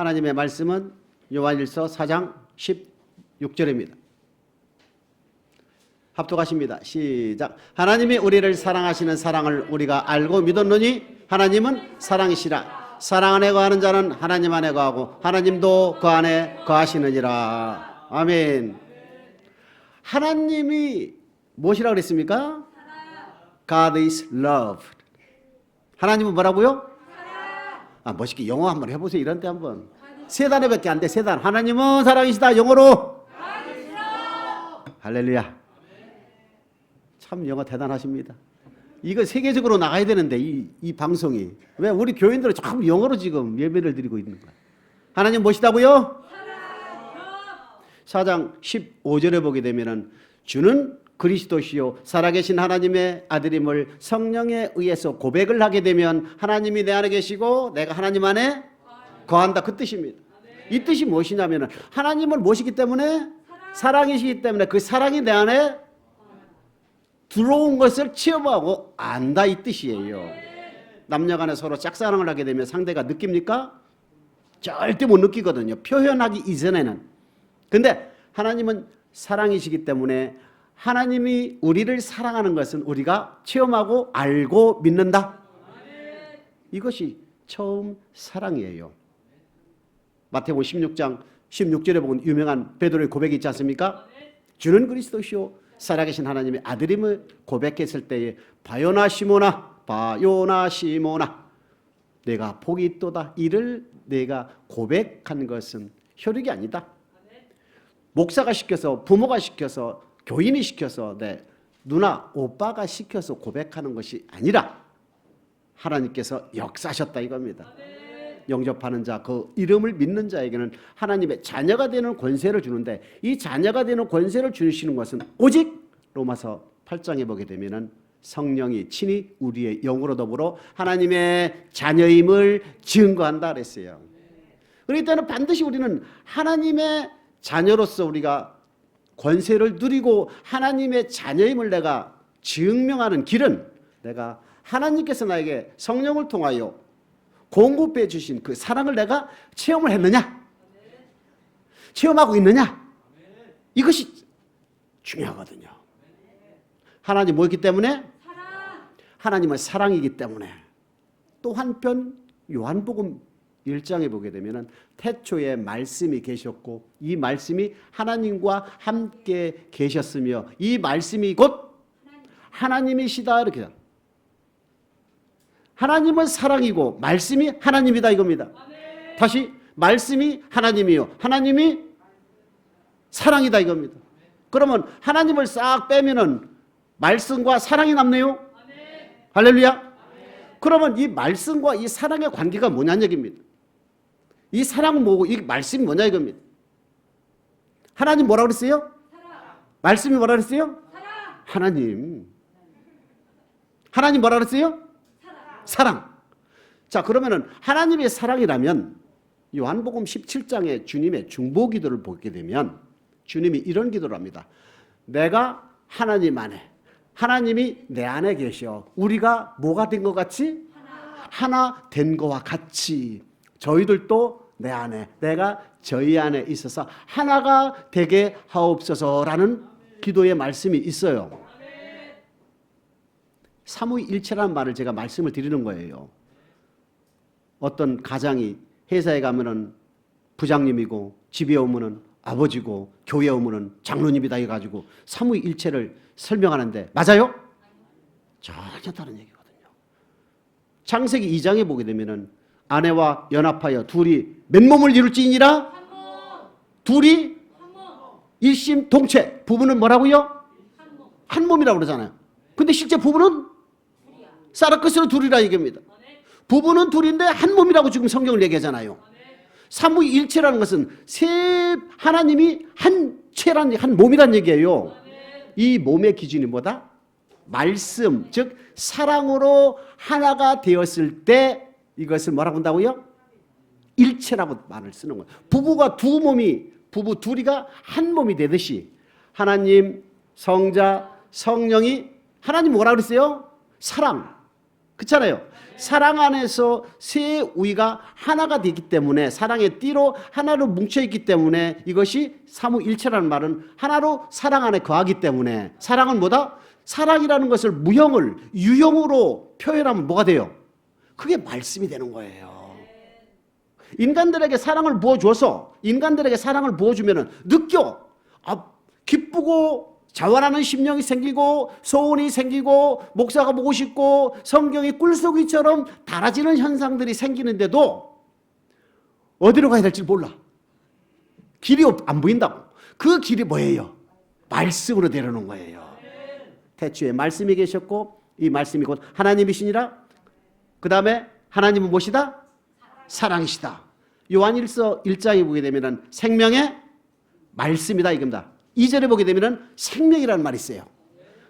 하나님의 말씀은 요한일서 4장 16절입니다. 합독하십니다. 시작. 하나님이 우리를 사랑하시는 사랑을 우리가 알고 믿었노니 하나님은 사랑이시라. 사랑 안에 거하는 자는 하나님 안에 거하고 하나님도 그 안에 거하시느니라. 아멘. 하나님이 무엇이라고 그랬습니까? God is love. 하나님은 뭐라고요? 멋있게 영어 한번 해보세요. 이런 때 한번. 세 단어밖에 안 돼. 세 단어. 하나님은 사랑이시다. 영어로. 할렐루야. 참 영어 대단하십니다. 이거 세계적으로 나가야 되는데 이 방송이. 왜 우리 교인들은 자꾸 영어로 지금 예배를 드리고 있는 거야. 하나님 무엇이다고요? 4장 15절에 보게 되면은 주는 그리스도시요 살아계신 하나님의 아들임을 성령에 의해서 고백을 하게 되면 하나님이 내 안에 계시고 내가 하나님 안에 거한다, 그 뜻입니다. 이 뜻이 무엇이냐면 하나님은 무엇이기 때문에? 사랑이시기 때문에 그 사랑이 내 안에 들어온 것을 체험하고 안다, 이 뜻이에요. 남녀간에 서로 짝사랑을 하게 되면 상대가 느낍니까? 절대 못 느끼거든요. 표현하기 이전에는. 근데 하나님은 사랑이시기 때문에 하나님이 우리를 사랑하는 것은 우리가 체험하고 알고 믿는다. 이것이 처음 사랑이에요. 마태복음 16장 16절에 보면 유명한 베드로의 고백이 있지 않습니까? 주는 그리스도시요 살아계신 하나님의 아들임을 고백했을 때에 바요나 시모나 내가 복이 있도다. 이를 내가 고백한 것은 혈육이 아니다. 목사가 시켜서, 부모가 시켜서, 교인이 시켜서, 누나, 오빠가 시켜서 고백하는 것이 아니라 하나님께서 역사하셨다 이겁니다. 영접하는 자, 그 이름을 믿는 자에게는 하나님의 자녀가 되는 권세를 주는데 이 자녀가 되는 권세를 주시는 것은 오직 로마서 8장에 보게 되면은 성령이 친히 우리의 영으로 더불어 하나님의 자녀임을 증거한다 그랬어요. 그렇기 때문에 반드시 우리는 하나님의 자녀로서 우리가 권세를 누리고 하나님의 자녀임을 내가 증명하는 길은 내가 하나님께서 나에게 성령을 통하여 공급해 주신 그 사랑을 내가 체험을 했느냐? 체험하고 있느냐? 이것이 중요하거든요. 하나님 뭐였기 때문에? 하나님은 사랑이기 때문에. 또 한편 요한복음 1장에 보게 되면 태초에 말씀이 계셨고 이 말씀이 하나님과 함께 계셨으며 이 말씀이 곧 하나님이시다 이렇게. 하나님은 사랑이고 말씀이 하나님이다 이겁니다. 다시 말씀이 하나님이요 하나님이 사랑이다 이겁니다. 그러면 하나님을 싹 빼면은 말씀과 사랑이 남네요. 할렐루야. 그러면 이 말씀과 이 사랑의 관계가 뭐냐는 얘기입니다. 이 사랑은 뭐고 이 말씀이 뭐냐 이겁니다. 하나님 뭐라고 그랬어요? 말씀이 뭐라고 그랬어요? 하나님 뭐라고 그랬어요? 사랑. 자, 그러면은 하나님의 사랑이라면 요한복음 17장에 주님의 중보기도를 보게 되면 주님이 이런 기도를 합니다. 내가 하나님 안에, 하나님이 내 안에 계셔. 우리가 뭐가 된 것 같이? 하나 된 것과 같이 저희들도 내 안에, 내가 저희 안에 있어서 하나가 되게 하옵소서라는 기도의 말씀이 있어요. 삼위일체라는 말을 제가 말씀을 드리는 거예요. 어떤 가장이 회사에 가면은 부장님이고 집에 오면은 아버지고 교회에 오면은 장로님이다 해가지고 삼위일체를 설명하는데 맞아요? 전혀 다른 얘기거든요. 창세기 2장에 보게 되면은 아내와 연합하여 둘이 맨몸을 이룰지니라 둘이 일심동체. 부부는 뭐라고요? 한 몸이라고 그러잖아요. 근데 실제 부부는 쌀을 끝으로 둘이라 얘기합니다. 부부는 둘인데 한 몸이라고 지금 성경을 얘기하잖아요. 삼위일체라는 것은 세 하나님이 한 체란 한 몸이란 얘기예요. 이 몸의 기준이 뭐다? 말씀, 즉 사랑으로 하나가 되었을 때 이것을 뭐라고 한다고요? 일체라고 말을 쓰는 거예요. 부부가 두 몸이 부부 둘이가 한 몸이 되듯이 하나님, 성자, 성령이 하나님 뭐라 그랬어요? 사랑. 그렇잖아요. 사랑 안에서 세 우위가 하나가 되기 때문에, 사랑의 띠로 하나로 뭉쳐있기 때문에, 이것이 삼위일체라는 말은 하나로 사랑 안에 거하기 때문에, 사랑은 뭐다? 사랑이라는 것을 무형을 유형으로 표현하면 뭐가 돼요? 그게 말씀이 되는 거예요. 인간들에게 사랑을 부어줘서, 인간들에게 사랑을 부어주면 느껴. 기쁘고 자원하는 심령이 생기고 소원이 생기고 목사가 보고 싶고 성경이 꿀속이처럼 달아지는 현상들이 생기는데도 어디로 가야 될지 몰라. 길이 안 보인다고. 그 길이 뭐예요? 말씀으로 내려놓은 거예요. 태초에 말씀이 계셨고 이 말씀이 곧 하나님이시니라. 그 다음에 하나님은 무엇이다? 사랑이시다. 요한일서 1장에 보게 되면 생명의 말씀이다 이겁니다. 2절에 보게 되면 생명이라는 말이 있어요.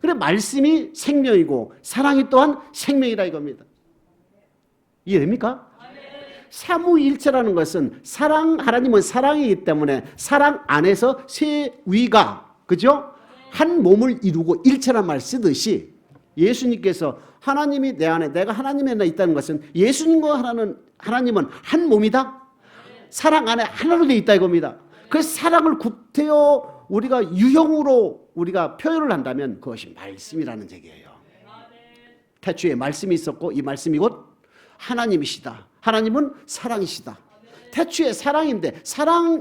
그래 말씀이 생명이고 사랑이 또한 생명이라 이겁니다. 이해됩니까? 삼위일체라는 것은 하나님은 사랑이기 때문에 사랑 안에서 세 위가, 그죠? 한 몸을 이루고 일체란 말 쓰듯이 예수님께서 하나님이 내 안에 내가 하나님 안에 있다는 것은 예수님과 하나님은 한 몸이다. 사랑 안에 하나로 되어 있다 이겁니다. 그 사랑을 구태여 우리가 유형으로 우리가 표현을 한다면 그것이 말씀이라는 얘기예요. 태초에 말씀이 있었고 이 말씀이 곧 하나님이시다. 하나님은 사랑이시다. 태초에 사랑인데 사랑이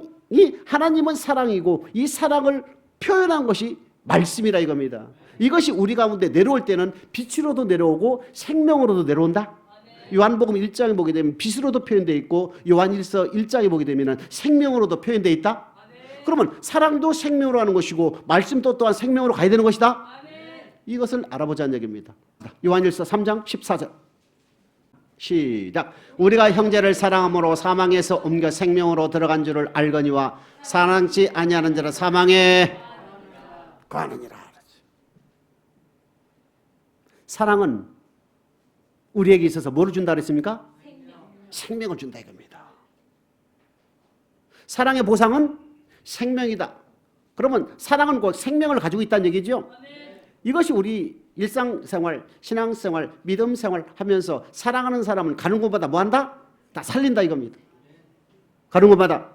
하나님은 사랑이고 이 사랑을 표현한 것이 말씀이라 이겁니다. 이것이 우리 가운데 내려올 때는 빛으로도 내려오고 생명으로도 내려온다. 요한복음 1장에 보게 되면 빛으로도 표현되어 있고 요한일서 1장에 보게 되면 생명으로도 표현되어 있다. 그러면 사랑도 생명으로 하는 것이고 말씀도 또한 생명으로 가야 되는 것이다. 이것을 알아보자는 얘기입니다. 요한일서 3장 14절 시작. 우리가 형제를 사랑함으로 사망에서 옮겨 생명으로 들어간 줄을 알거니와 사랑치 아니하는 자는 사망에 거하느니라. 사랑은 우리에게 있어서 뭐를 준다 그랬습니까? 생명을 준다 이겁니다. 사랑의 보상은 생명이다. 그러면 사랑은 곧 생명을 가지고 있다는 얘기죠. 이것이 우리 일상생활, 신앙생활, 믿음생활 하면서 사랑하는 사람은 가는 곳마다 뭐한다? 다 살린다 이겁니다. 가는 곳마다.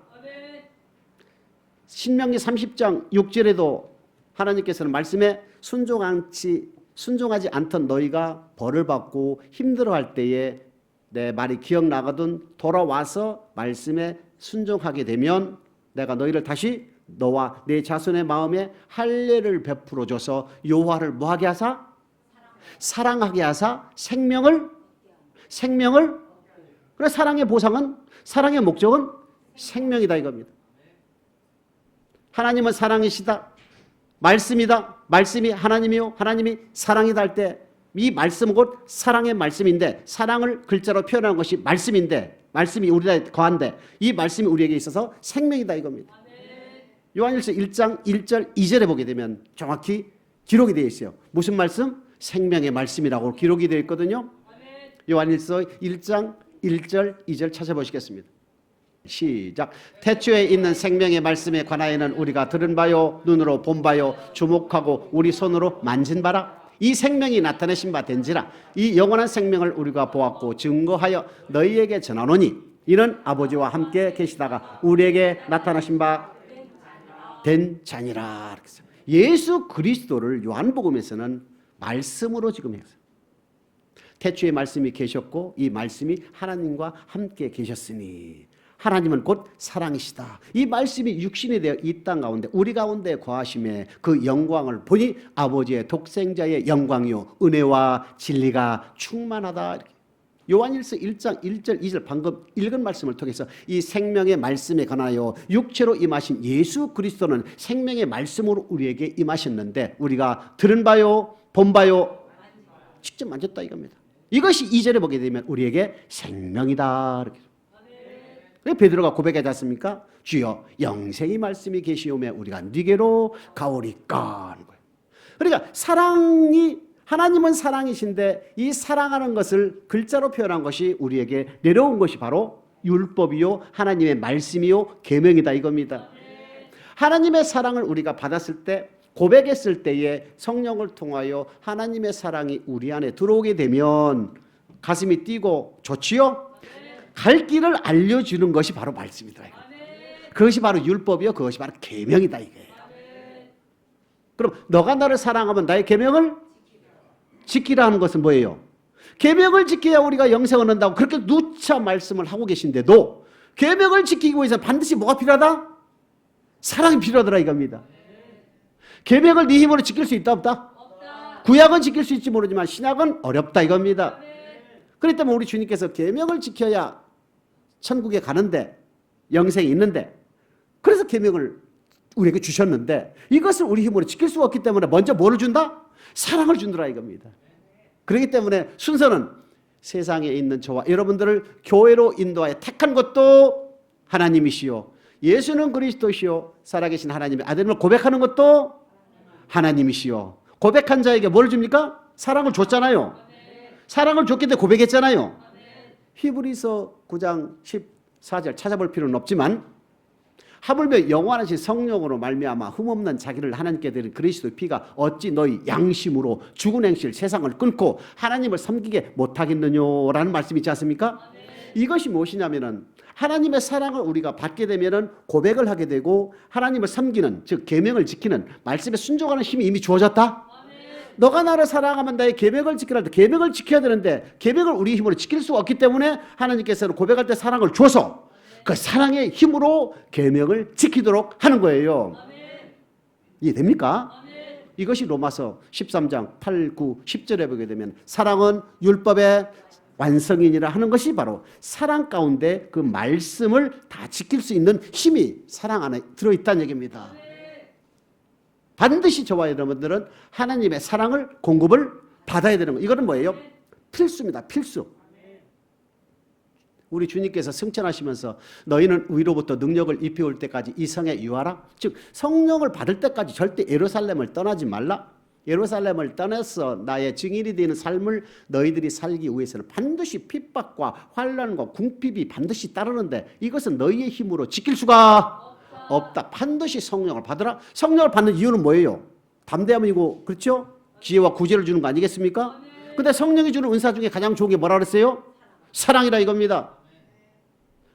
신명기 30장 6절에도 하나님께서는 말씀에 순종하지 않던 너희가 벌을 받고 힘들어할 때에 내 말이 기억나거든 돌아와서 말씀에 순종하게 되면 내가 너희를 다시 너와 내 자손의 마음에 할례를 베풀어 줘서 여호와를 뭐하게 하사? 사랑하게 하사 생명을 그래 사랑의 보상은 사랑의 목적은 생명이다 이겁니다. 하나님은 사랑이시다. 말씀이다. 말씀이 하나님이요 하나님이 사랑이다 할 때 이 말씀은 곧 사랑의 말씀인데 사랑을 글자로 표현하는 것이 말씀인데 말씀이 우리에 거한데 이 말씀이 우리에게 있어서 생명이다 이겁니다. 요한일서 1장 1절 2절에 보게 되면 정확히 기록이 되어 있어요. 무슨 말씀? 생명의 말씀이라고 기록이 되어 있거든요. 요한일서 1장 1절 2절 찾아보시겠습니다. 시작. 태초에 있는 생명의 말씀에 관하여는 우리가 들은 바요 눈으로 본 바요 주목하고 우리 손으로 만진 바라. 이 생명이 나타내신 바 된지라. 이 영원한 생명을 우리가 보았고 증거하여 너희에게 전하노니 이는 아버지와 함께 계시다가 우리에게 나타나신 바 된 자니라. 예수 그리스도를 요한복음에서는 말씀으로 지금 했어요. 태초에 말씀이 계셨고 이 말씀이 하나님과 함께 계셨으니 하나님은 곧 사랑이시다. 이 말씀이 육신이 되어 이 땅 가운데 우리 가운데 거하심에 그 영광을 보니 아버지의 독생자의 영광이요 은혜와 진리가 충만하다. 요한일서 1장 1절 2절 방금 읽은 말씀을 통해서 이 생명의 말씀에 관하여 육체로 임하신 예수 그리스도는 생명의 말씀으로 우리에게 임하셨는데 우리가 들은 바요 본 바요 직접 만졌다 이겁니다. 이것이 2절에 보게 되면 우리에게 생명이다. 이렇게 베드로가 고백하지 않습니까? 주여 영생의 말씀이 계시오매 우리가 네게로 가오리까 하는 거예요. 그러니까 사랑이 하나님은 사랑이신데 이 사랑하는 것을 글자로 표현한 것이 우리에게 내려온 것이 바로 율법이요 하나님의 말씀이요 계명이다 이겁니다. 하나님의 사랑을 우리가 받았을 때 고백했을 때에 성령을 통하여 하나님의 사랑이 우리 안에 들어오게 되면 가슴이 뛰고 좋지요? 갈 길을 알려주는 것이 바로 말씀이다. 그것이 바로 율법이요. 그것이 바로 계명이다 이거예요. 그럼 너가 나를 사랑하면 나의 계명을 지키라 하는 것은 뭐예요? 계명을 지켜야 우리가 영생을 얻는다고 그렇게 누차 말씀을 하고 계신데도 계명을 지키기 위해서 반드시 뭐가 필요하다? 사랑이 필요하더라 이겁니다. 계명을 네 힘으로 지킬 수 있다 없다? 구약은 지킬 수 있지 모르지만 신약은 어렵다 이겁니다. 그렇기 때문에 우리 주님께서 계명을 지켜야 천국에 가는데 영생이 있는데 그래서 계명을 우리에게 주셨는데 이것을 우리 힘으로 지킬 수가 없기 때문에 먼저 뭐를 준다? 사랑을 준다라 이겁니다. 그렇기 때문에 순서는 세상에 있는 저와 여러분들을 교회로 인도하여 택한 것도 하나님이시요 예수는 그리스도시요 살아계신 하나님의 아들임을 고백하는 것도 하나님이시요 고백한 자에게 뭘 줍니까? 사랑을 줬잖아요. 사랑을 줬기 때문에 고백했잖아요. 히브리서 9장 14절 찾아볼 필요는 없지만 하물며 영원하신 성령으로 말미암아 흠없는 자기를 하나님께 드린 그리스도의 피가 어찌 너희 양심으로 죽은 행실 세상을 끊고 하나님을 섬기게 못하겠느냐라는 말씀이 있지 않습니까? 이것이 무엇이냐면은 하나님의 사랑을 우리가 받게 되면은 고백을 하게 되고 하나님을 섬기는 즉 계명을 지키는 말씀에 순종하는 힘이 이미 주어졌다. 너가 나를 사랑하면 나의 계명을 지키라 할 때 계명을 지켜야 되는데 계명을 우리 힘으로 지킬 수가 없기 때문에 하나님께서는 고백할 때 사랑을 줘서 그 사랑의 힘으로 계명을 지키도록 하는 거예요. 이해됩니까? 이것이 로마서 13장 8, 9, 10절에 보게 되면 사랑은 율법의 완성이니라 하는 것이 바로 사랑 가운데 그 말씀을 다 지킬 수 있는 힘이 사랑 안에 들어있다는 얘기입니다. 반드시 저와 여러분들은 하나님의 사랑을 공급을 받아야 되는 거예요. 이거는 뭐예요? 필수입니다. 필수. 우리 주님께서 승천하시면서 너희는 위로부터 능력을 입혀올 때까지 이 성에 유하라. 즉 성령을 받을 때까지 절대 예루살렘을 떠나지 말라. 예루살렘을 떠나서 나의 증인이 되는 삶을 너희들이 살기 위해서는 반드시 핍박과 환난과 궁핍이 반드시 따르는데 이것은 너희의 힘으로 지킬 수가 없다. 반드시 성령을 받으라. 성령을 받는 이유는 뭐예요? 담대함이고 그렇죠? 지혜와 구제를 주는 거 아니겠습니까? 근데 성령이 주는 은사 중에 가장 좋은 게 뭐라 그랬어요? 사랑이라 이겁니다.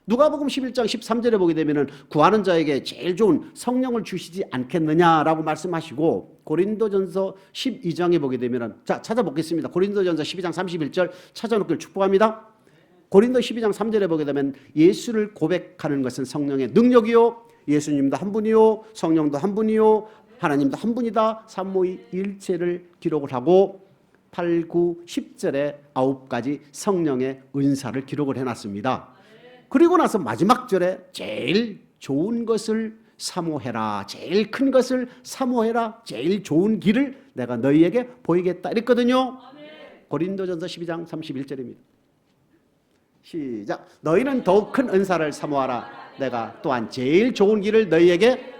누가복음 11장 13절에 보게 되면은 구하는 자에게 제일 좋은 성령을 주시지 않겠느냐라고 말씀하시고 고린도전서 12장에 보게 되면은 자 찾아보겠습니다. 고린도전서 12장 31절 찾아놓기를 축복합니다. 고린도 12장 3절에 보게 되면 예수를 고백하는 것은 성령의 능력이요 예수님도 한 분이요 성령도 한 분이요 하나님도 한 분이다. 삼위일 일체를 기록을 하고 8, 9, 10절에 9가지 성령의 은사를 기록을 해놨습니다. 그리고 나서 마지막 절에 제일 좋은 것을 사모해라. 제일 큰 것을 사모해라. 제일 좋은 길을 내가 너희에게 보이겠다. 이랬거든요. 고린도전서 12장 31절입니다. 시작. 너희는 더욱 큰 은사를 사모하라. 내가 또한 제일 좋은 길을 너희에게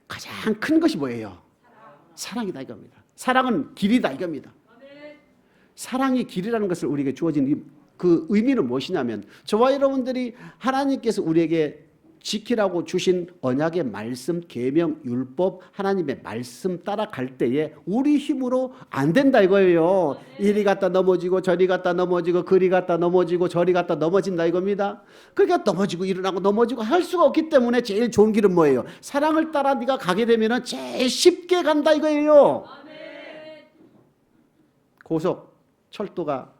가장 큰 것이 뭐예요? 사랑이다 이겁니다. 사랑은 길이다 이겁니다. 사랑이 길이라는 것을 우리에게 주어진 그 의미는 무엇이냐면 저와 여러분들이 하나님께서 우리에게 지키라고 주신 언약의 말씀, 계명, 율법, 하나님의 말씀 따라갈 때에 우리 힘으로 안 된다 이거예요. 이리 갔다 넘어지고 저리 갔다 넘어지고 그리 갔다 넘어지고 저리 갔다 넘어진다 이겁니다. 그러니까 넘어지고 일어나고 넘어지고 할 수가 없기 때문에 제일 좋은 길은 뭐예요? 사랑을 따라 네가 가게 되면 제일 쉽게 간다 이거예요. 고속, 철도가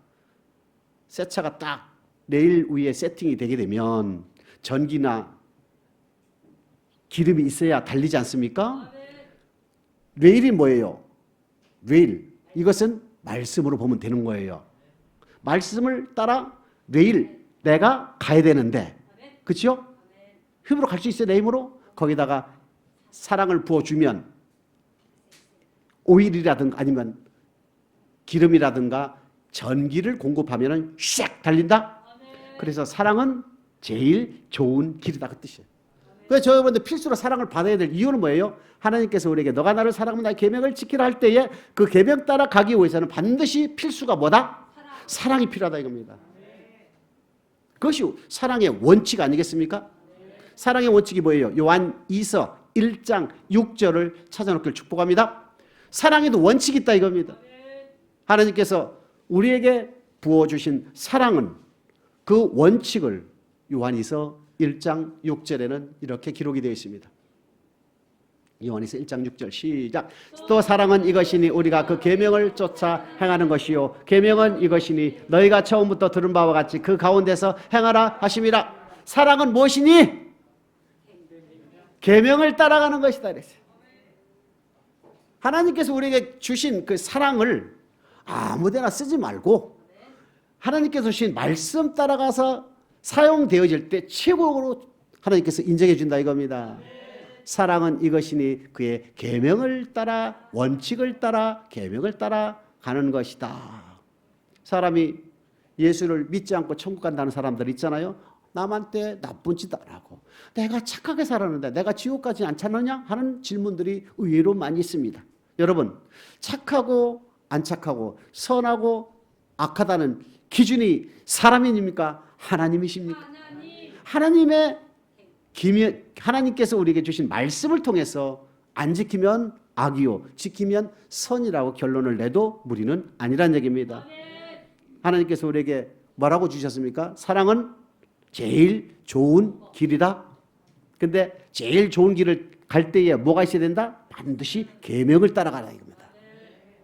새 차가 딱 레일 위에 세팅이 되게 되면 전기나 기름이 있어야 달리지 않습니까? 레일이 뭐예요? 레일. 이것은 말씀으로 보면 되는 거예요. 말씀을 따라 레일 내가 가야 되는데 그렇죠? 힘으로 갈 수 있어요? 내 힘으로? 거기다가 사랑을 부어주면 오일이라든가 아니면 기름이라든가 전기를 공급하면 샥 달린다? 그래서 사랑은 제일 좋은 길이다 그 뜻이에요. 그래서 저 여러분들 필수로 사랑을 받아야 될 이유는 뭐예요? 하나님께서 우리에게 너가 나를 사랑하면 나의 계명을 지키라 할 때에 그 계명 따라 가기 위해서는 반드시 필수가 뭐다? 사랑이 필요하다 이겁니다. 그것이 사랑의 원칙 아니겠습니까? 사랑의 원칙이 뭐예요? 요한 2서 1장 6절을 찾아놓기를 축복합니다. 사랑에도 원칙이 있다 이겁니다. 하나님께서 우리에게 부어주신 사랑은 그 원칙을 요한이서 1장 6절에는 이렇게 기록이 되어 있습니다. 요한이서 1장 6절 시작. 또 사랑은 이것이니 우리가 그 계명을 쫓아 행하는 것이요 계명은 이것이니 너희가 처음부터 들은 바와 같이 그 가운데서 행하라 하심이라. 사랑은 무엇이니? 계명을 따라가는 것이다 그랬어요. 하나님께서 우리에게 주신 그 사랑을 아무데나 쓰지 말고 하나님께서 주신 말씀 따라가서 사용되어질 때 최고로 하나님께서 인정해 준다 이겁니다. 사랑은 이것이니 그의 계명을 따라 원칙을 따라 계명을 따라 가는 것이다. 사람이 예수를 믿지 않고 천국 간다는 사람들 있잖아요. 남한테 나쁜 짓 안 하고 내가 착하게 살았는데 내가 지옥 가지 않잖느냐 하는 질문들이 의외로 많이 있습니다. 여러분, 착하고 안 착하고 선하고 악하다는 기준이 사람입니까? 하나님이십니까? 하나님께서 우리에게 주신 말씀을 통해서 안 지키면 악이요 지키면 선이라고 결론을 내도 무리는 아니란 얘기입니다. 하나님께서 우리에게 뭐라고 주셨습니까? 사랑은 제일 좋은 길이다. 근데 제일 좋은 길을 갈 때에 뭐가 있어야 된다? 반드시 계명을 따라가라 이겁니다.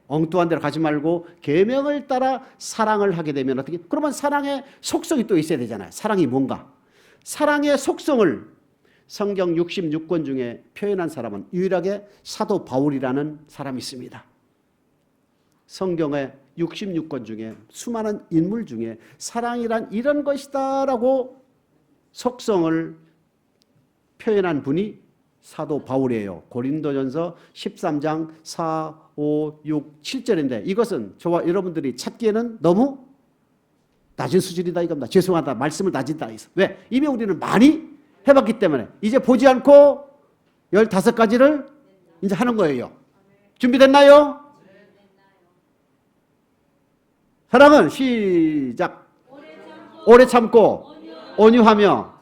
엉뚱한 데로 가지 말고 계명을 따라 사랑을 하게 되면 어떻게? 그러면 사랑의 속성이 또 있어야 되잖아요. 사랑이 뭔가? 사랑의 속성을 성경 66권 중에 표현한 사람은 유일하게 사도 바울이라는 사람이 있습니다. 성경의 66권 중에 수많은 인물 중에 사랑이란 이런 것이다 라고 속성을 표현한 분이 사도 바울이에요. 고린도전서 13장 4, 5, 6, 7절인데 이것은 저와 여러분들이 찾기에는 너무 낮은 수준이다 이겁니다. 죄송하다. 말씀을 낮은다. 왜? 이미 우리는 많이 해봤기 때문에 이제 보지 않고 15가지를 이제 하는 거예요. 준비됐나요? 사랑은 시작. 오래 참고 온유하며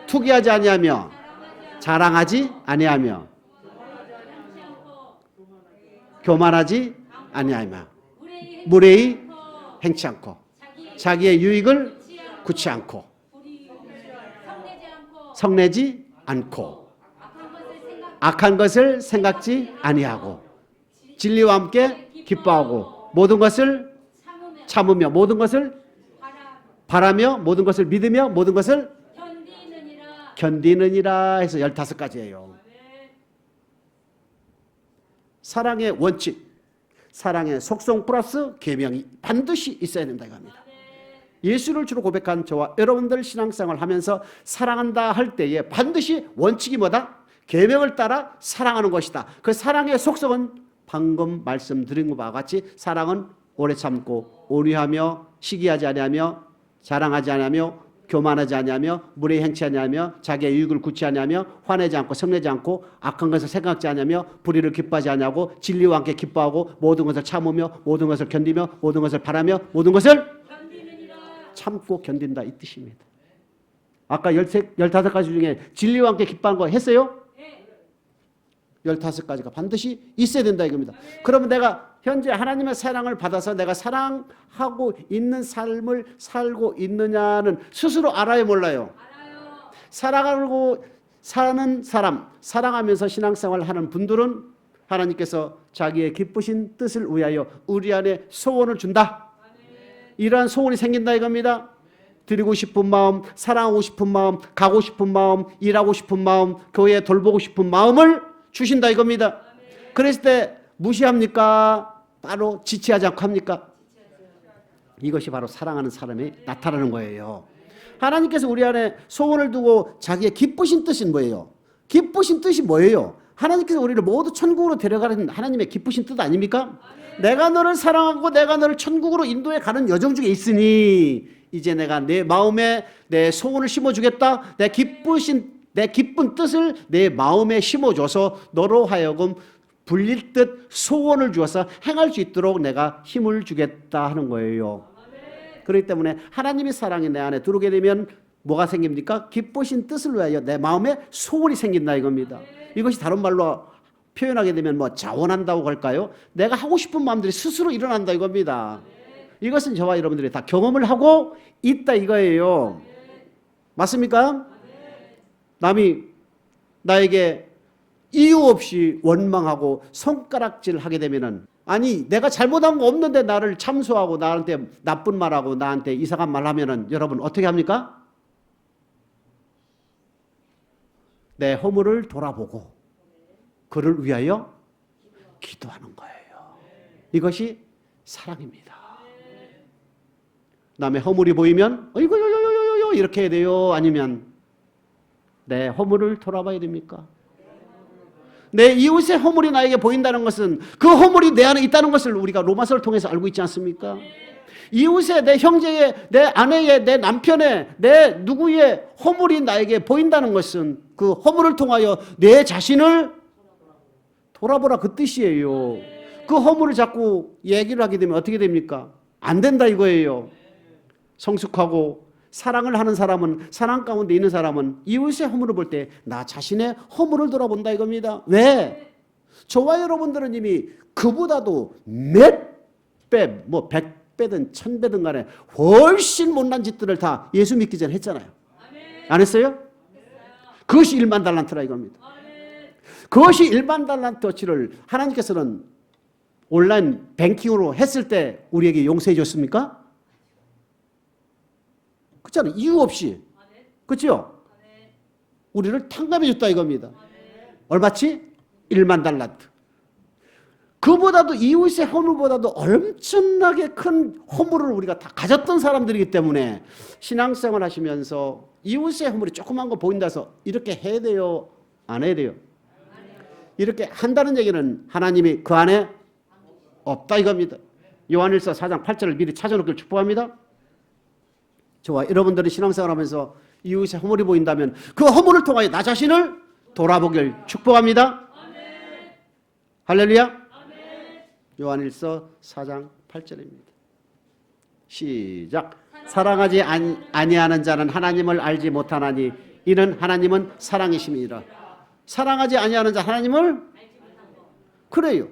투기하지 아니하며 자랑하지 아니하며 교만하지 아니하며 무례히 행치 않고 자기의 유익을 구치 않고 성내지 않고 악한 것을 생각지 아니하고 진리와 함께 기뻐하고 모든 것을 참으며 모든 것을 바라며 모든 것을 믿으며 모든 것을 견디느니라 해서 15가지예요. 사랑의 원칙, 사랑의 속성 플러스 계명이 반드시 있어야 된다 이겁니다. 예수를 주로 고백한 저와 여러분들 신앙생활을 하면서 사랑한다 할 때에 반드시 원칙이 뭐다? 계명을 따라 사랑하는 것이다. 그 사랑의 속성은 방금 말씀드린 것과 같이 사랑은 오래 참고 온유하며 시기하지 아니하며 자랑하지 아니하며 교만하지 아니하며 무례히 행치 아니하며 자기의 유익을 구치 아니하며 화내지 않고 성내지 않고 악한 것을 생각지 아니하며 불의를 기뻐하지 아니하고 진리와 함께 기뻐하고 모든 것을 참으며 모든 것을 견디며 모든 것을 바라며 모든 것을 참고 견딘다 이 뜻입니다. 아까 15가지 중에 진리와 함께 기뻐하는 거 했어요? 15가지가 반드시 있어야 된다 이겁니다. 그러면 내가 현재 하나님의 사랑을 받아서 내가 사랑하고 있는 삶을 살고 있느냐는 스스로 알아요 몰라요? 사랑하고 사는 사람, 사랑하면서 신앙생활을 하는 분들은 하나님께서 자기의 기쁘신 뜻을 위하여 우리 안에 소원을 준다. 이러한 소원이 생긴다 이겁니다. 드리고 싶은 마음, 사랑하고 싶은 마음, 가고 싶은 마음, 일하고 싶은 마음, 교회에 돌보고 싶은 마음을 주신다 이겁니다. 그랬을 때 무시합니까? 바로 지체하지 않고 합니까? 이것이 바로 사랑하는 사람이 나타나는 거예요. 하나님께서 우리 안에 소원을 두고 자기의 기쁘신 뜻은 뭐예요? 기쁘신 뜻이 뭐예요? 하나님께서 우리를 모두 천국으로 데려가는 하나님의 기쁘신 뜻 아닙니까? 내가 너를 사랑하고 내가 너를 천국으로 인도해 가는 여정 중에 있으니 이제 내가 내 마음에 내 소원을 심어주겠다. 내 기쁜 뜻을 내 마음에 심어줘서 너로 하여금 불릴 듯 소원을 주어서 행할 수 있도록 내가 힘을 주겠다 하는 거예요. 그렇기 때문에 하나님의 사랑이 내 안에 들어오게 되면 뭐가 생깁니까? 기쁘신 뜻을 위하여 내 마음에 소원이 생긴다 이겁니다. 이것이 다른 말로 표현하게 되면 뭐 자원한다고 할까요? 내가 하고 싶은 마음들이 스스로 일어난다 이겁니다. 이것은 저와 여러분들이 다 경험을 하고 있다 이거예요. 맞습니까? 남이 나에게 이유 없이 원망하고 손가락질하게 되면은, 아니 내가 잘못한 거 없는데 나를 참소하고 나한테 나쁜 말하고 나한테 이상한 말 하면은 여러분 어떻게 합니까? 내 허물을 돌아보고 그를 위하여 기도하는 거예요. 이것이 사랑입니다. 남의 허물이 보이면 어이구 이렇게 해야 돼요? 아니면 내 허물을 돌아봐야 됩니까? 내 이웃의 허물이 나에게 보인다는 것은 그 허물이 내 안에 있다는 것을 우리가 로마서를 통해서 알고 있지 않습니까? 이웃의, 내 형제의, 내 아내의, 내 남편의, 내 누구의 허물이 나에게 보인다는 것은 그 허물을 통하여 내 자신을 돌아보라 그 뜻이에요. 그 허물을 자꾸 얘기를 하게 되면 어떻게 됩니까? 안 된다 이거예요. 성숙하고 사랑을 하는 사람은, 사랑 가운데 있는 사람은 이웃의 허물을 볼 때 나 자신의 허물을 돌아본다 이겁니다. 왜? 저와 여러분들은 이미 그보다도 몇 배, 뭐 100배든 1000배든 간에 훨씬 못난 짓들을 다 예수 믿기 전에 했잖아요. 안 했어요? 그것이 1만 달란트라 이겁니다. 그것이 1만 달란트어치를 하나님께서는 온라인 뱅킹으로 했을 때 우리에게 용서해 줬습니까? 그렇잖아요. 이유 없이. 그렇죠? 우리를 탕감해 줬다 이겁니다. 얼마치? 1만 달란트. 그보다도 이웃의 허물보다도 엄청나게 큰 허물을 우리가 다 가졌던 사람들이기 때문에 신앙생활 하시면서 이웃의 허물이 조그만 거 보인다 해서 이렇게 해야 돼요? 안 해야 돼요? 이렇게 한다는 얘기는 하나님이 그 안에 없다 이겁니다. 요한일서 4장 8절을 미리 찾아놓기를 축복합니다. 저와 여러분들이 신앙생활 하면서 이웃의 허물이 보인다면 그 허물을 통하여 나 자신을 돌아보길 축복합니다. 아멘. 할렐루야. 아멘. 요한일서 4장 8절입니다. 시작. 사랑하지 아니하는 자는 하나님을 알지 못하나니 이는 하나님은 사랑이심이라. 사랑하지 아니하는 자 하나님을 그래요.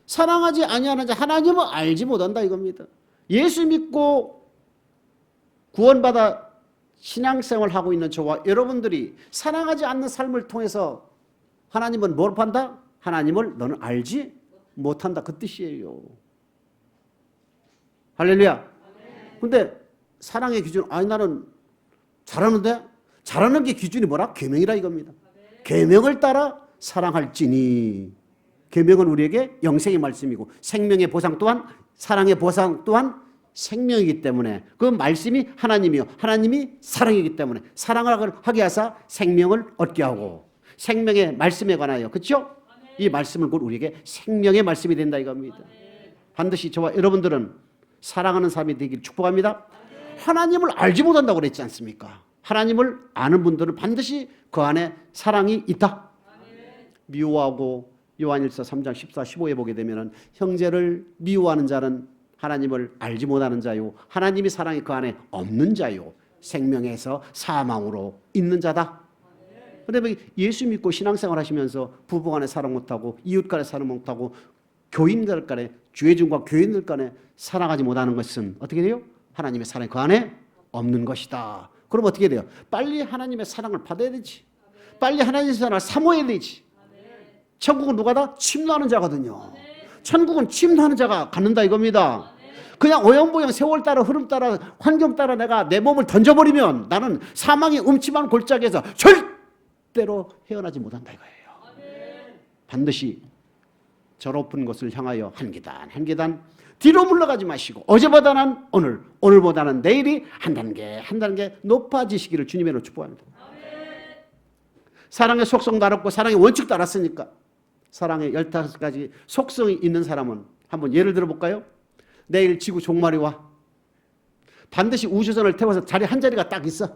사랑하지 아니하는 자 하나님을 알지 못한다 이겁니다. 예수 믿고 구원받아 신앙생활 하고 있는 저와 여러분들이 사랑하지 않는 삶을 통해서 하나님은 뭘 판다? 하나님을 너는 알지 못한다 그 뜻이에요. 할렐루야. 근데 사랑의 기준, 아니 나는 잘하는데? 잘하는 게 기준이 뭐라? 계명이라 이겁니다. 계명을 따라 사랑할지니. 계명은 우리에게 영생의 말씀이고 생명의 보상 또한, 사랑의 보상 또한 생명이기 때문에 그 말씀이 하나님이요 하나님이 사랑이기 때문에 사랑을 하게 하사 생명을 얻게 하고 생명의 말씀에 관하여 그렇죠? 이 말씀은 곧 우리에게 생명의 말씀이 된다 이겁니다. 반드시 저와 여러분들은 사랑하는 사람이 되기를 축복합니다. 하나님을 알지 못한다고 그랬지 않습니까? 하나님을 아는 분들은 반드시 그 안에 사랑이 있다. 미워하고 요한일서 3장 14, 15에 보게 되면 형제를 미워하는 자는 하나님을 알지 못하는 자요 하나님이 사랑이 그 안에 없는 자요 생명에서 사망으로 있는 자다. 그런데 예수 믿고 신앙생활 하시면서 부부간에 사랑 못하고 이웃간에 사랑 못하고 교인들 간에 죄중과 교인들 간에 사랑하지 못하는 것은 어떻게 돼요? 하나님의 사랑이 그 안에 없는 것이다. 그럼 어떻게 돼요? 빨리 하나님의 사랑을 받아야 되지. 빨리 하나님의 사랑을 사모해야 되지. 천국은 누가다? 침노하는 자거든요. 천국은 침노하는 자가 갖는다 이겁니다. 그냥 오영보영 세월 따라 흐름 따라 환경 따라 내가 내 몸을 던져버리면 나는 사망의 음침한 골짜기에서 절대로 헤어나지 못한다 이거예요. 반드시 저 높은 곳을 향하여 한 계단 한 계단 뒤로 물러가지 마시고 어제보다는 오늘, 오늘보다는 내일이 한 단계 한 단계 높아지시기를 주님으로 축복합니다. 사랑의 속성 알았고 사랑의 원칙도 알았으니까 사랑의 15가지 속성이 있는 사람은 한번 예를 들어볼까요? 내일 지구 종말이 와. 반드시 우주선을 태워서 자리 한 자리가 딱 있어.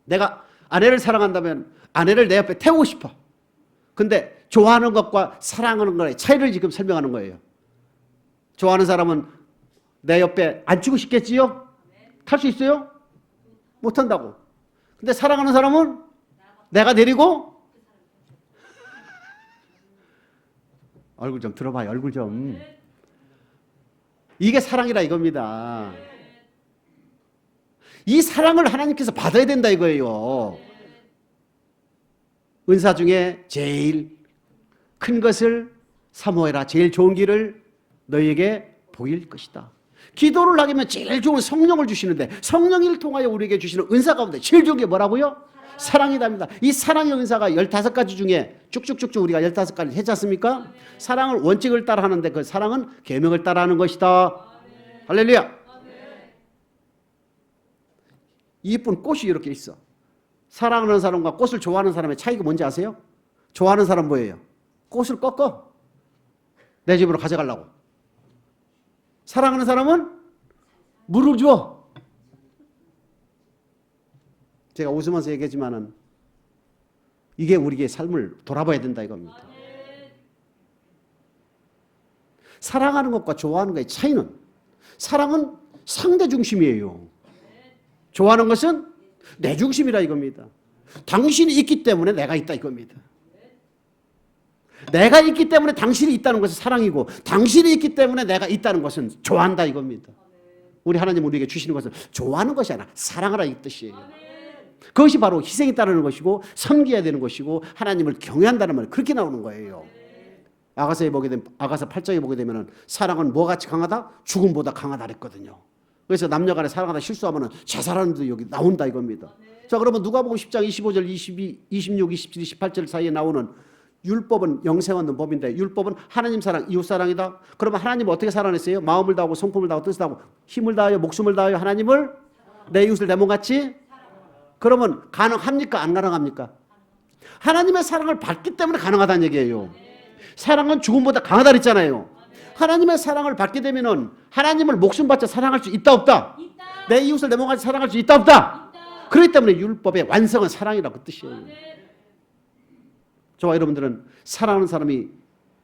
내가 아내를 사랑한다면 아내를 내 옆에 태우고 싶어. 근데 좋아하는 것과 사랑하는 것의 차이를 지금 설명하는 거예요. 좋아하는 사람은 내 옆에 앉히고 싶겠지요? 탈 수 있어요? 못한다고. 근데 사랑하는 사람은 내가 내리고 얼굴 좀 들어봐요. 얼굴 좀. 이게 사랑이라 이겁니다. 이 사랑을 하나님께서 받아야 된다 이거예요. 은사 중에 제일 큰 것을 사모해라. 제일 좋은 길을 너희에게 보일 것이다. 기도를 하게 하면 제일 좋은 성령을 주시는데 성령을 통하여 우리에게 주시는 은사 가운데 제일 좋은 게 뭐라고요? 사랑이답니다. 이 사랑의 은사가 15가지 중에 쭉쭉쭉쭉 우리가 15가지 했지 않습니까? 사랑을 원칙을 따라 하는데 그 사랑은 계명을 따라 하는 것이다. 할렐루야. 이쁜 꽃이 이렇게 있어. 사랑하는 사람과 꽃을 좋아하는 사람의 차이가 뭔지 아세요? 좋아하는 사람 뭐예요? 꽃을 꺾어. 내 집으로 가져가려고. 사랑하는 사람은 물을 줘. 제가 웃으면서 얘기하지만은 이게 우리의 삶을 돌아봐야 된다 이겁니다. 사랑하는 것과 좋아하는 것의 차이는 사랑은 상대 중심이에요. 좋아하는 것은 내 중심이라 이겁니다. 당신이 있기 때문에 내가 있다 이겁니다. 내가 있기 때문에 당신이 있다는 것은 사랑이고 당신이 있기 때문에 내가 있다는 것은 좋아한다 이겁니다. 우리 하나님 우리에게 주시는 것은 좋아하는 것이 아니라 사랑하라 이 뜻이에요. 그것이 바로 희생이 따르는 것이고 섬겨야 되는 것이고 하나님을 경외한다는 말 그렇게 나오는 거예요. 아가서에 보게 되면 아가서 8장에 보게 되면은 사랑은 뭐같이 강하다? 죽음보다 강하다 그랬거든요. 그래서 남녀간에 사랑하다 실수하면은 자살하는 여기 나온다 이겁니다. 자, 그러면 누가복음 10장 25절, 22, 26, 27, 28절 사이에 나오는 율법은 영생 얻는 법인데 율법은 하나님 사랑, 이웃 사랑이다. 그러면 하나님을 어떻게 사랑했어요? 마음을 다하고 성품을 다하고 뜻을 다하고 힘을 다하여 목숨을 다하여 하나님을 내 이웃을 내 몸같이. 그러면 가능합니까? 안 가능합니까? 하나님의 사랑을 받기 때문에 가능하다는 얘기예요. 사랑은 죽음보다 강하다 그랬잖아요. 하나님의 사랑을 받게 되면은 하나님을 목숨 바쳐 사랑할 수 있다 없다? 내 이웃을 내 몸같이 사랑할 수 있다 없다? 그렇기 때문에 율법의 완성은 사랑이라고 그 뜻이에요. 저와 여러분들은 사랑하는 사람이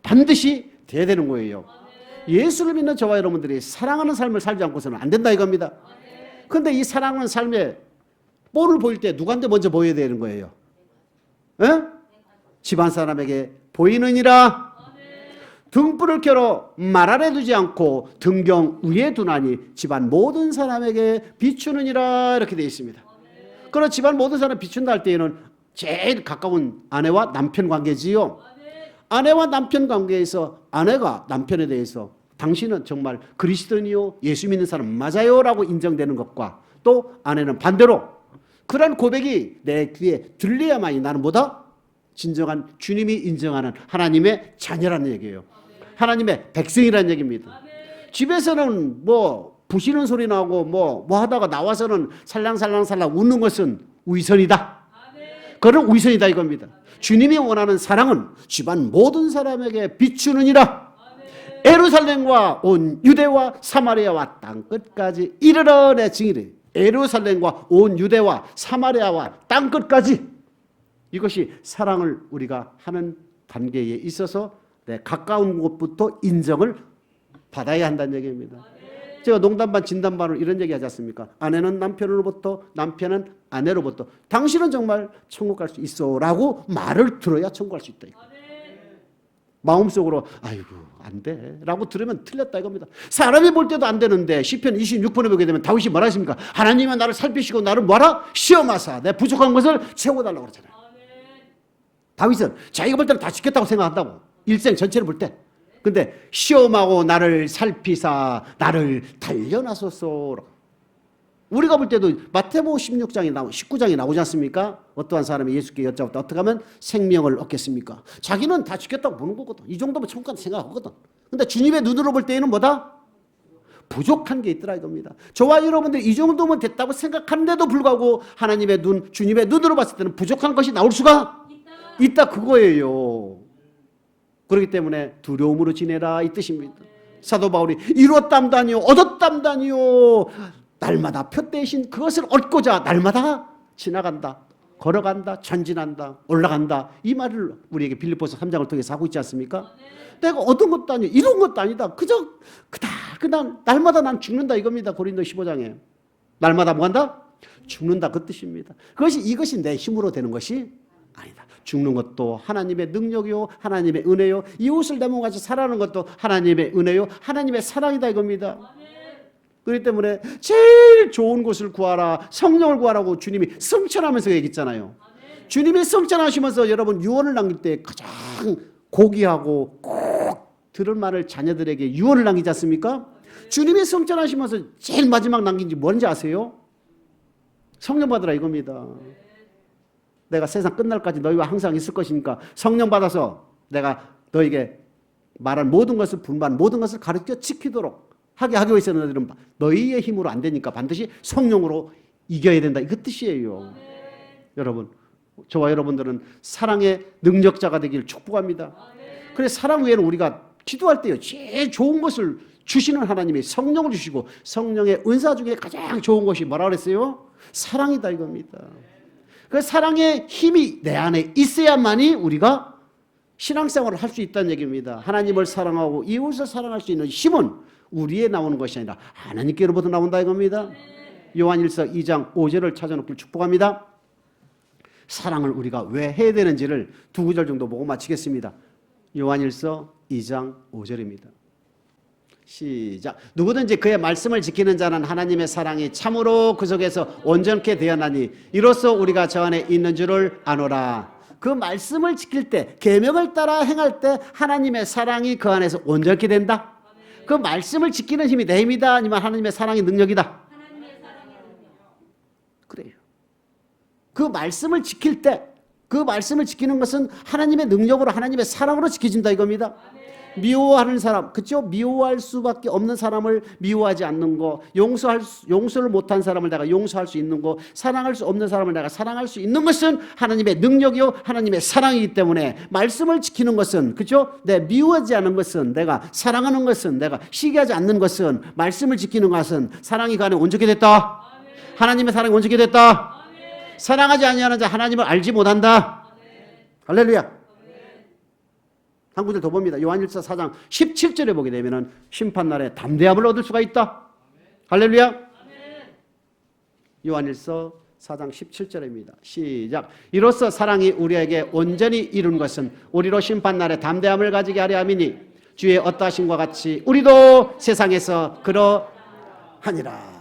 반드시 돼야 되는 거예요. 예수를 믿는 저와 여러분들이 사랑하는 삶을 살지 않고서는 안 된다 이겁니다. 그런데 이 사랑하는 삶에 꼴을 보일 때 누구한테 먼저 보여야 되는 거예요? 에? 집안 사람에게 보이느니라. 등불을 켜러 말 아래 두지 않고 등경 위에 두나니 집안 모든 사람에게 비추느니라 이렇게 되어 있습니다. 그러나 집안 모든 사람 비춘다 할 때에는 제일 가까운 아내와 남편 관계지요. 아내와 남편 관계에서 아내가 남편에 대해서 당신은 정말 그리스도인이요 예수 믿는 사람 맞아요 라고 인정되는 것과 또 아내는 반대로 그런 고백이 내 귀에 들려야만이 나는 뭐다? 진정한 주님이 인정하는 하나님의 자녀라는 얘기예요. 하나님의 백성이라는 얘기입니다. 집에서는 뭐 부시는 소리 나고 뭐 하다가 나와서는 살랑살랑 웃는 것은 위선이다. 그런 위선이다 이겁니다. 주님이 원하는 사랑은 집안 모든 사람에게 비추느니라. 예루살렘과 온 유대와 사마리아와 땅끝까지 이르러 내 증인이래. 예루살렘과 온 유대와 사마리아와 땅끝까지 이것이 사랑을 우리가 하는 관계에 있어서 내 가까운 곳부터 인정을 받아야 한다는 얘기입니다. 제가 농담반 진담반으로 이런 얘기 하지 않습니까? 아내는 남편으로부터 남편은 아내로부터 당신은 정말 천국 갈 수 있어 라고 말을 들어야 천국 갈 수 있다. 마음속으로 아이고 안 돼 라고 들으면 틀렸다 이겁니다. 사람이 볼 때도 안 되는데 시편 26편에 보게 되면 다윗이 뭐라 했습니까? 하나님은 나를 살피시고 나를 뭐라? 시험하사 내 부족한 것을 채워달라고 그러잖아요. 다윗은 자기가 볼 때는 다 지켰다고 생각한다고. 일생 전체를 볼 때. 근데 시험하고 나를 살피사 나를 단련하소서. 우리가 볼 때도 마태복음 19장이 나오지 않습니까? 어떠한 사람이 예수께 여짜오다 어떻게 하면 생명을 얻겠습니까? 자기는 다 지켰다고 보는 거거든. 이 정도면 천국 간다 생각하거든. 근데 주님의 눈으로 볼 때에는 뭐다? 부족한 게 있더라 이겁니다. 저와 여러분들이 이 정도면 됐다고 생각하는데도 불구하고 하나님의 눈, 주님의 눈으로 봤을 때는 부족한 것이 나올 수가 있다 그거예요. 그렇기 때문에 두려움으로 지내라 이 뜻입니다. 사도 바울이 이뤘담다니요 얻었담다니요 날마다 표 대신 그것을 얻고자 날마다 지나간다 걸어간다 전진한다 올라간다 이 말을 우리에게 빌립보서 3장을 통해서 하고 있지 않습니까? 내가 얻은 것도 아니고 이룬 것도 아니다. 그저 그냥 날마다 난 죽는다 이겁니다. 고린도 15장에 날마다 뭐한다? 죽는다 그 뜻입니다. 이것이 내 힘으로 되는 것이 아니다. 죽는 것도 하나님의 능력이요, 하나님의 은혜요. 이웃을 내 몸같이 사랑하는 것도 하나님의 은혜요, 하나님의 사랑이다 이겁니다. 그렇기 때문에 제일 좋은 것을 구하라, 성령을 구하라고 주님이 성천하면서 얘기했잖아요. 주님이 성천하시면서 여러분 유언을 남길 때 가장 고귀하고 꼭 들을 말을 자녀들에게 유언을 남기지 않습니까? 주님이 성천하시면서 제일 마지막 남긴 게 뭔지 아세요? 성령 받으라 이겁니다. 내가 세상 끝날까지 너희와 항상 있을 것이니까 성령 받아서 내가 너에게 말한 모든 것을 분반 모든 것을 가르쳐 지키도록 하게 하기 위해서 너희들은 너희의 힘으로 안 되니까 반드시 성령으로 이겨야 된다. 그 뜻이에요. 여러분, 저와 여러분들은 사랑의 능력자가 되기를 축복합니다. 그래서 사랑 외에는 우리가 기도할 때요 제일 좋은 것을 주시는 하나님이 성령을 주시고 성령의 은사 중에 가장 좋은 것이 뭐라 그랬어요? 사랑이다 이겁니다. 그 사랑의 힘이 내 안에 있어야만이 우리가 신앙생활을 할 수 있다는 얘기입니다. 하나님을 사랑하고 이웃을 사랑할 수 있는 힘은 우리에 나오는 것이 아니라 하나님께로부터 나온다 이겁니다. 요한일서 2장 5절을 찾아놓길 축복합니다. 사랑을 우리가 왜 해야 되는지를 두 구절 정도 보고 마치겠습니다. 요한일서 2장 5절입니다. 시작. 누구든지 그의 말씀을 지키는 자는 하나님의 사랑이 참으로 그 속에서 온전케 되었나니 이로써 우리가 저 안에 있는 줄을 아노라. 그 말씀을 지킬 때 계명을 따라 행할 때 하나님의 사랑이 그 안에서 온전케 된다. 그 말씀을 지키는 힘이 내 힘이다 아니면 하나님의 사랑의 능력이다? 그래요. 그 말씀을 지킬 때 그 말씀을 지키는 것은 하나님의 능력으로 하나님의 사랑으로 지켜진다 이겁니다. 미워하는 사람, 그렇죠? 미워할 수밖에 없는 사람을 미워하지 않는 거, 용서를 못한 사람을 내가 용서할 수 있는 거, 사랑할 수 없는 사람을 내가 사랑할 수 있는 것은 하나님의 능력이요, 하나님의 사랑이기 때문에 말씀을 지키는 것은, 그렇죠? 미워하지 않는 것은, 내가 사랑하는 것은, 내가 시기하지 않는 것은, 말씀을 지키는 것은 사랑이 그 안에 온전케 됐다. 하나님의 사랑이 온전케 됐다. 사랑하지 아니하는 자 하나님을 알지 못한다. 할렐루야. 한 구절 더 봅니다. 요한일서 4장 17절에 보게 되면 심판날에 담대함을 얻을 수가 있다. 할렐루야. 요한일서 4장 17절입니다. 시작. 이로써 사랑이 우리에게 온전히 이룬 것은 우리로 심판날에 담대함을 가지게 하려 함이니 주의 어떠하심과 같이 우리도 세상에서 그러하니라.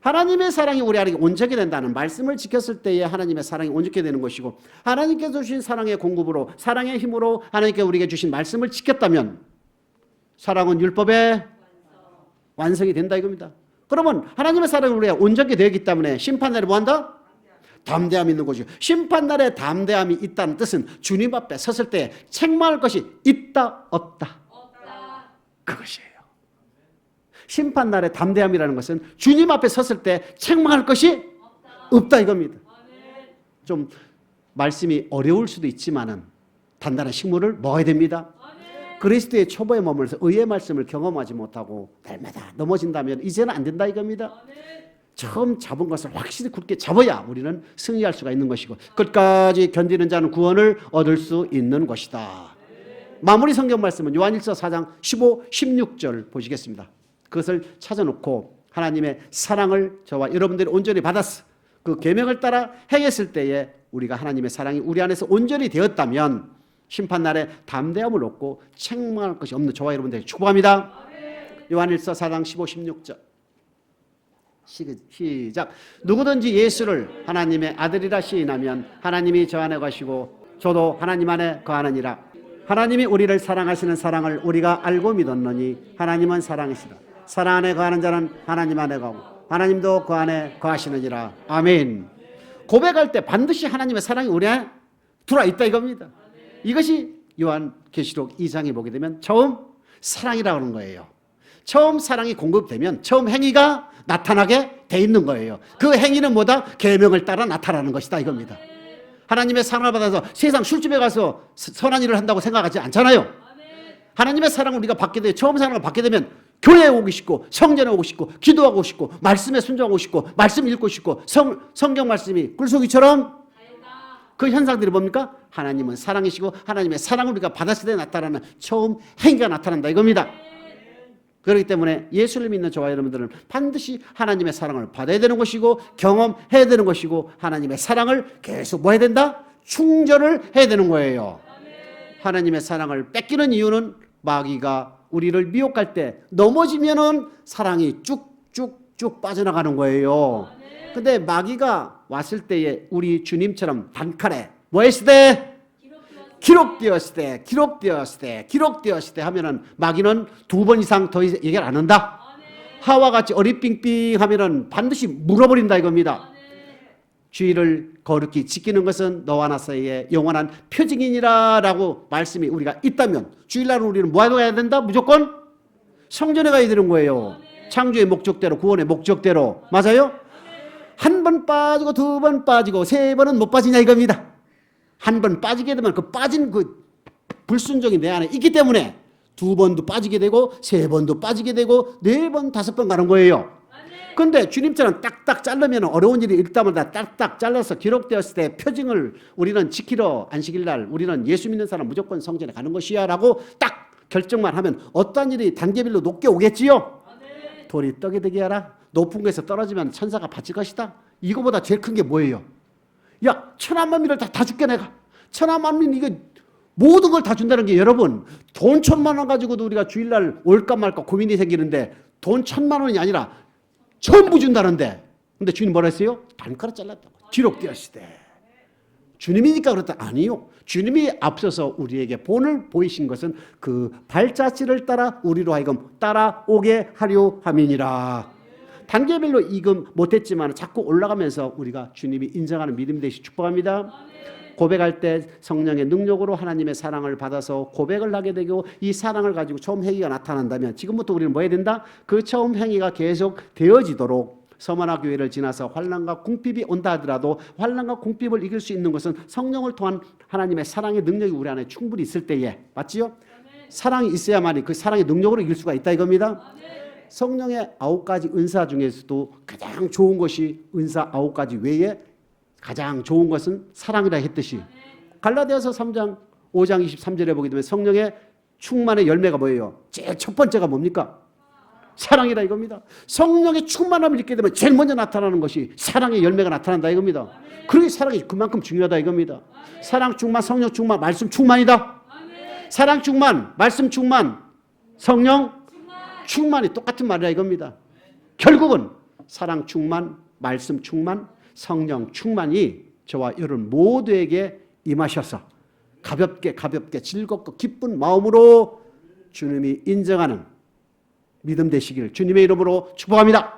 하나님의 사랑이 우리 안에 온전히 된다는 말씀을 지켰을 때에 하나님의 사랑이 온전히 되는 것이고 하나님께서 주신 사랑의 공급으로 사랑의 힘으로 하나님께 우리에게 주신 말씀을 지켰다면 사랑은 율법의 완성이 된다 이겁니다. 그러면 하나님의 사랑이 우리가 온전히 되기 때문에 심판날에 뭐한다? 담대함이 있는 것이죠. 심판날에 담대함이 있다는 뜻은 주님 앞에 섰을 때 책망할 것이 있다 없다? 없다. 그것이에요. 심판날의 담대함이라는 것은 주님 앞에 섰을 때 책망할 것이 없다 이겁니다. 좀 말씀이 어려울 수도 있지만은 단단한 식물을 먹어야 됩니다. 그리스도의 초보에 머물러서 의의 말씀을 경험하지 못하고 날마다 넘어진다면 이제는 안 된다 이겁니다. 처음 잡은 것을 확실히 굳게 잡아야 우리는 승리할 수가 있는 것이고 끝까지 견디는 자는 구원을 얻을 수 있는 것이다. 마무리 성경 말씀은 요한일서 4장 15, 16절 보시겠습니다. 그것을 찾아놓고 하나님의 사랑을 저와 여러분들이 온전히 받았어. 그 계명을 따라 행했을 때에 우리가 하나님의 사랑이 우리 안에서 온전히 되었다면 심판날에 담대함을 얻고 책망할 것이 없는 저와 여러분들에게 축복합니다. 요한일서 4장 15, 16절 시작. 누구든지 예수를 하나님의 아들이라 시인하면 하나님이 저 안에 거하시고 저도 하나님 안에 거하느니라. 하나님이 우리를 사랑하시는 사랑을 우리가 알고 믿었노니 하나님은 사랑이시라. 사랑 안에 거하는 자는 하나님 안에 거하고 하나님도 그 안에 거하시느니라. 아멘. 고백할 때 반드시 하나님의 사랑이 우리 안에 들어와 있다 이겁니다. 이것이 요한계시록 2장에 보게 되면 처음 사랑이라고 하는 거예요. 처음 사랑이 공급되면 처음 행위가 나타나게 돼 있는 거예요. 그 행위는 뭐다? 계명을 따라 나타나는 것이다 이겁니다. 하나님의 사랑을 받아서 세상 술집에 가서 선한 일을 한다고 생각하지 않잖아요. 하나님의 사랑을 우리가 받게 되면 처음 사랑을 받게 되면 교회에 오고 싶고 성전에 오고 싶고 기도하고 싶고 말씀에 순종하고 싶고 말씀 읽고 싶고 성경 말씀이 꿀속이처럼 그 현상들이 뭡니까? 하나님은 사랑이시고 하나님의 사랑을 우리가 받았을 때 나타나는 처음 행위가 나타난다 이겁니다. 그렇기 때문에 예수를 믿는 저와 여러분들은 반드시 하나님의 사랑을 받아야 되는 것이고 경험해야 되는 것이고 하나님의 사랑을 계속 뭐 해야 된다? 충전을 해야 되는 거예요. 하나님의 사랑을 뺏기는 이유는 마귀가 우리를 미혹할 때 넘어지면은 사랑이 쭉쭉쭉 빠져나가는 거예요. 근데 마귀가 왔을 때에 우리 주님처럼 단칼에 뭐 했을 때? 기록되었을 때, 기록되었을 때, 기록되었을 때 하면은 마귀는 2번 이상 더 얘기를 안 한다. 하와 같이 어리빙빙 하면은 반드시 물어버린다 이겁니다. 주의를 거룩히 지키는 것은 너와 나 사이의 영원한 표징이니라 라고 말씀이 우리가 있다면 주일날 우리는 뭐 해야 된다? 무조건 성전에 가야 되는 거예요. 창조의 목적대로, 구원의 목적대로. 맞아요? 한 번 빠지고 2번 빠지고 3번은 못 빠지냐 이겁니다. 한 번 빠지게 되면 그 빠진 그 불순종이 내 안에 있기 때문에 2번도 빠지게 되고 3번도 빠지게 되고 4번, 5번 가는 거예요. 근데 주님처럼 딱딱 자르면 어려운 일이 일다마다 딱딱 잘라서 기록되었을 때 표징을 우리는 지키러 안식일날 우리는 예수 믿는 사람 무조건 성전에 가는 것이야 라고 딱 결정만 하면 어떠한 일이 단계별로 높게 오겠지요. 돌이 떡이 되게 하라. 높은 곳에서 떨어지면 천사가 받칠 것이다. 이거보다 제일 큰 게 뭐예요? 야, 천하만민을 다 줄게 내가. 천하만민 이거 모든 걸 다 준다는 게 여러분 돈 1,000만 원 가지고도 우리가 주일날 올까 말까 고민이 생기는데 돈 1,000만 원이 아니라 전부 준다는데 근데 주님 뭐라 했어요? 단가로 잘랐다고. 기록되었을 때. 주님이니까 그렇다. 아니요. 주님이 앞서서 우리에게 본을 보이신 것은 그 발자취를 따라 우리로 하여금 따라오게 하려 함이니라. 단계별로 이금 못했지만 자꾸 올라가면서 우리가 주님이 인정하는 믿음 되시 축복합니다. 고백할 때 성령의 능력으로 하나님의 사랑을 받아서 고백을 하게 되고 이 사랑을 가지고 처음 행위가 나타난다면 지금부터 우리는 뭐 해야 된다? 그 처음 행위가 계속 되어지도록 서머나 교회를 지나서 환난과 궁핍이 온다 하더라도 환난과 궁핍을 이길 수 있는 것은 성령을 통한 하나님의 사랑의 능력이 우리 안에 충분히 있을 때에 맞지요? 사랑이 있어야만이 그 사랑의 능력으로 이길 수가 있다 이겁니다. 성령의 9가지 은사 중에서도 가장 좋은 것이 은사 9가지 외에 가장 좋은 것은 사랑이라 했듯이 갈라디아서 3장 5장 23절에 보게 되면 성령의 충만의 열매가 뭐예요? 제일 첫 번째가 뭡니까? 사랑이다 이겁니다. 성령의 충만함을 잊게 되면 제일 먼저 나타나는 것이 사랑의 열매가 나타난다 이겁니다. 그러니 사랑이 그만큼 중요하다 이겁니다. 사랑 충만, 성령 충만, 말씀 충만이다. 사랑 충만, 말씀 충만, 성령 충만이 똑같은 말이라 이겁니다. 결국은 사랑 충만, 말씀 충만, 성령 충만이 저와 여러분 모두에게 임하셔서 가볍게 즐겁고 기쁜 마음으로 주님이 인정하는 믿음 되시기를 주님의 이름으로 축복합니다.